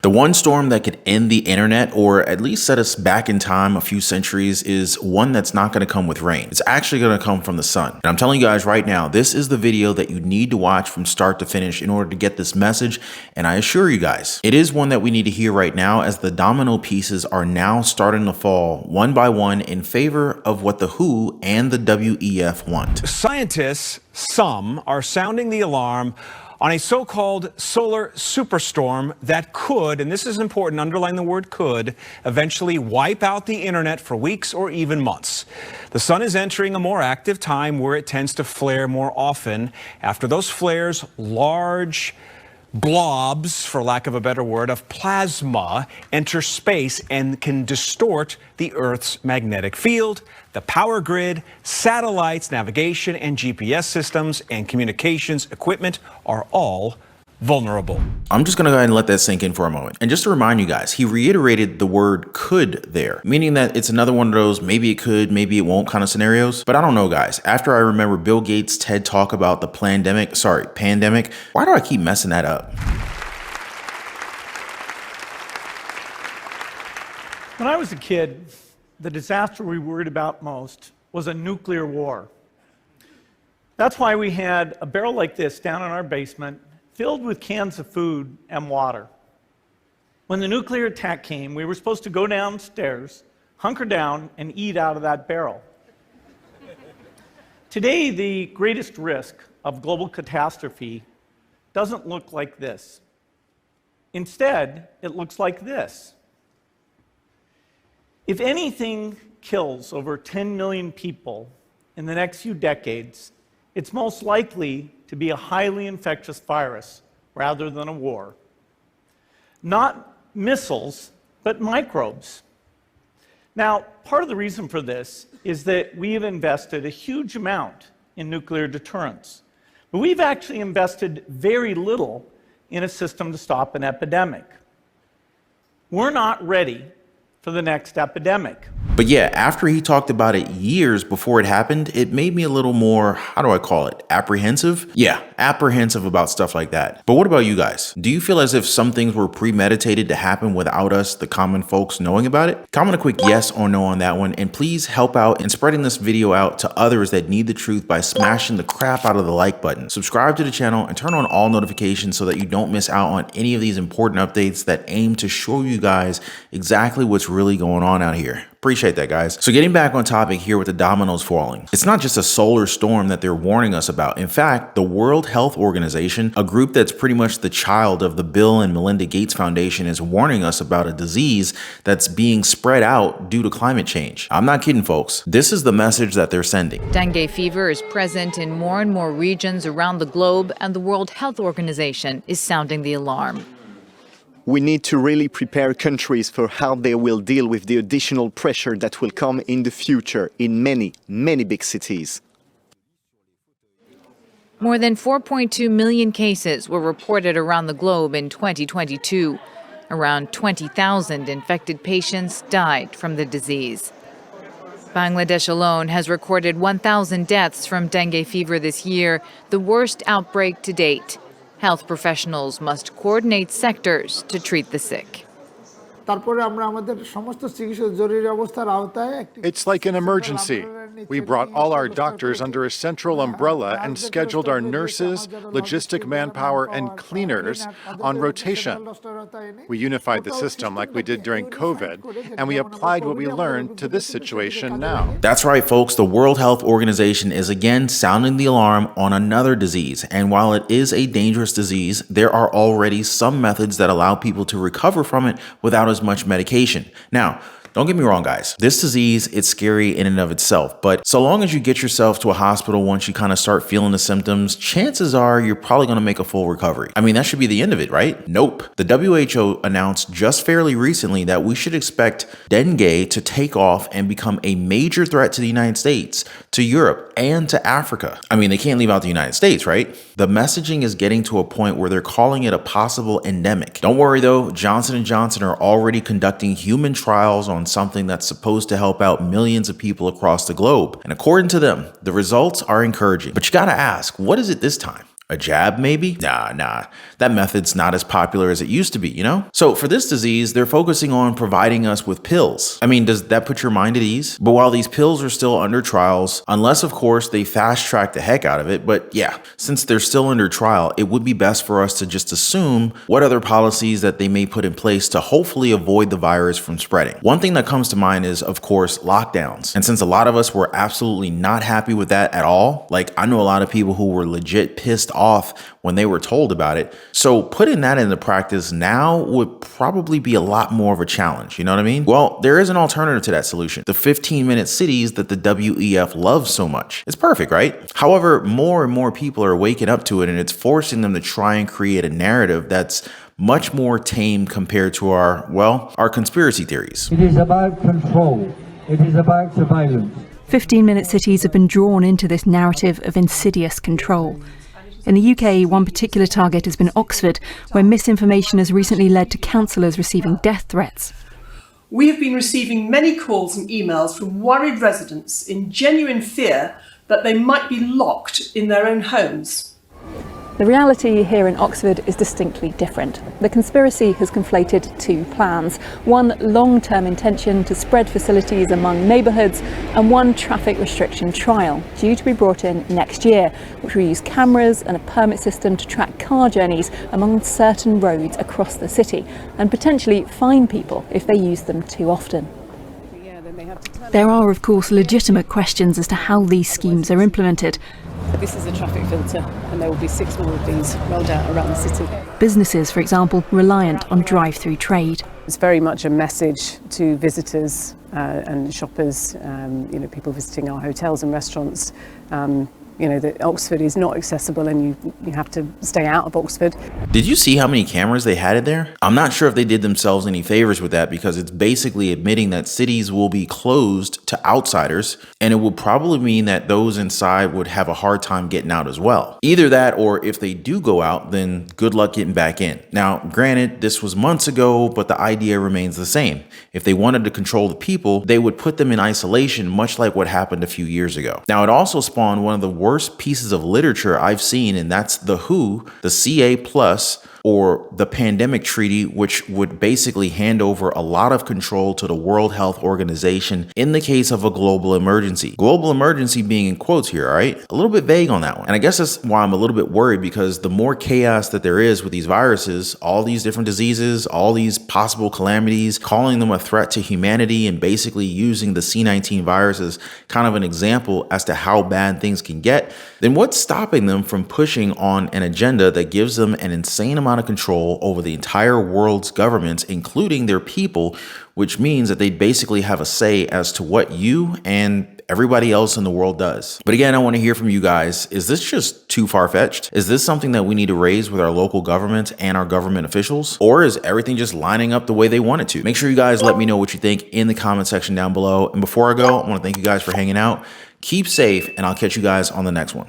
The one storm that could end the internet, or at least set us back in time a few centuries, is one that's not going to come with rain. It's actually going to come from the sun. And I'm telling you guys right now, this is the video that you need to watch from start to finish in order to get this message. And I assure you guys, it is one that we need to hear right now, as the domino pieces are now starting to fall one by one in favor of what the WHO and the WEF want. Scientists, some, are sounding the alarm on a so-called solar superstorm that could, and this is important, underline the word could, eventually wipe out the internet for weeks or even months. The sun is entering a more active time where it tends to flare more often. After those flares, large blobs, for lack of a better word, of plasma enter space and can distort the Earth's magnetic field, the power grid, satellites, navigation, and GPS systems and communications equipment are all vulnerable. I'm just gonna go ahead and let that sink in for a moment. And just to remind you guys, he reiterated the word could there, meaning that it's another one of those maybe it could, maybe it won't kind of scenarios. But I don't know, guys. After I remember Bill Gates' TED talk about the pandemic, why do I keep messing that up? When I was a kid, the disaster we worried about most was a nuclear war. That's why we had a barrel like this down in our basement, filled with cans of food and water. When the nuclear attack came, we were supposed to go downstairs, hunker down, and eat out of that barrel. Today, the greatest risk of global catastrophe doesn't look like this. Instead, it looks like this. If anything kills over 10 million people in the next few decades, it's most likely to be a highly infectious virus rather than a war. Not missiles, but microbes. Now, part of the reason for this is that we have invested a huge amount in nuclear deterrence, but we've actually invested very little in a system to stop an epidemic. We're not ready for the next epidemic. But yeah, after he talked about it years before it happened, it made me a little more, how do I call it, apprehensive? Yeah, apprehensive about stuff like that. But what about you guys? Do you feel as if some things were premeditated to happen without us, the common folks, knowing about it? Comment a quick yes or no on that one, and please help out in spreading this video out to others that need the truth by smashing the crap out of the like button. Subscribe to the channel and turn on all notifications so that you don't miss out on any of these important updates that aim to show you guys exactly what's really going on out here. Appreciate that, guys. So getting back on topic here with the dominoes falling, it's not just a solar storm that they're warning us about. In fact, the World Health Organization, a group that's pretty much the child of the Bill and Melinda Gates Foundation, is warning us about a disease that's being spread out due to climate change. I'm not kidding, folks. This is the message that they're sending. Dengue fever is present in more and more regions around the globe, and the World Health Organization is sounding the alarm. We need to really prepare countries for how they will deal with the additional pressure that will come in the future in many, many big cities. More than 4.2 million cases were reported around the globe in 2022. Around 20,000 infected patients died from the disease. Bangladesh alone has recorded 1,000 deaths from dengue fever this year, the worst outbreak to date. Health professionals must coordinate sectors to treat the sick. It's like an emergency. We brought all our doctors under a central umbrella and scheduled our nurses, logistic manpower, and cleaners on rotation. We unified the system like we did during COVID, and we applied what we learned to this situation now. That's right, folks. The World Health Organization is again sounding the alarm on another disease. And while it is a dangerous disease, there are already some methods that allow people to recover from it without as much medication. Now, don't get me wrong, guys. This disease, it's scary in and of itself, but so long as you get yourself to a hospital once you kind of start feeling the symptoms, chances are you're probably going to make a full recovery. I mean, that should be the end of it, right? Nope. The WHO announced just fairly recently that we should expect dengue to take off and become a major threat to the United States, to Europe, and to Africa. I mean, they can't leave out the United States, right? The messaging is getting to a point where they're calling it a possible endemic. Don't worry though, Johnson & Johnson are already conducting human trials on something that's supposed to help out millions of people across the globe. And according to them, the results are encouraging. But you gotta ask, what is it this time? A jab, maybe? Nah. That method's not as popular as it used to be, you know? So for this disease, they're focusing on providing us with pills. I mean, does that put your mind at ease? But while these pills are still under trials, unless of course they fast track the heck out of it, but yeah, since they're still under trial, it would be best for us to just assume what other policies that they may put in place to hopefully avoid the virus from spreading. One thing that comes to mind is, of course, lockdowns. And since a lot of us were absolutely not happy with that at all, like I know a lot of people who were legit pissed off when they were told about it. So putting that into practice now would probably be a lot more of a challenge. You know what I mean? Well, there is an alternative to that solution. The 15-minute cities that the WEF loves so much. It's perfect, right? However, more and more people are waking up to it, and it's forcing them to try and create a narrative that's much more tame compared to our conspiracy theories. It is about control. It is about surveillance. 15-minute cities have been drawn into this narrative of insidious control. In the UK, one particular target has been Oxford, where misinformation has recently led to counsellors receiving death threats. We have been receiving many calls and emails from worried residents in genuine fear that they might be locked in their own homes. The reality here in Oxford is distinctly different. The conspiracy has conflated two plans. One long-term intention to spread facilities among neighbourhoods, and one traffic restriction trial due to be brought in next year, which will use cameras and a permit system to track car journeys among certain roads across the city and potentially fine people if they use them too often. There are, of course, legitimate questions as to how these schemes are implemented. This is a traffic filter, and there will be 6 more of these rolled out around the city. Businesses, for example, reliant on drive-through trade. It's very much a message to visitors and shoppers, people visiting our hotels and restaurants, that Oxford is not accessible and you have to stay out of Oxford. Did you see how many cameras they had in there? I'm not sure if they did themselves any favors with that, because it's basically admitting that cities will be closed to outsiders, and it would probably mean that those inside would have a hard time getting out as well. Either that, or if they do go out, then good luck getting back in. Now, granted, this was months ago, but the idea remains the same. If they wanted to control the people, they would put them in isolation, much like what happened a few years ago. Now, it also spawned one of the worst pieces of literature I've seen, and that's the WHO, the CA+, or the pandemic treaty, which would basically hand over a lot of control to the World Health Organization in the case of a global emergency. Global emergency being in quotes here, all right? A little bit vague on that one. And I guess that's why I'm a little bit worried, because the more chaos that there is with these viruses, all these different diseases, all these possible calamities, calling them a threat to humanity, and basically using the C19 virus as kind of an example as to how bad things can get, then what's stopping them from pushing on an agenda that gives them an insane amount of control over the entire world's governments, including their people, which means that they basically have a say as to what you and everybody else in the world does. But again, I want to hear from you guys. Is this just too far-fetched? Is this something that we need to raise with our local governments and our government officials? Or is everything just lining up the way they want it to? Make sure you guys let me know what you think in the comment section down below. And before I go, I want to thank you guys for hanging out. Keep safe, and I'll catch you guys on the next one.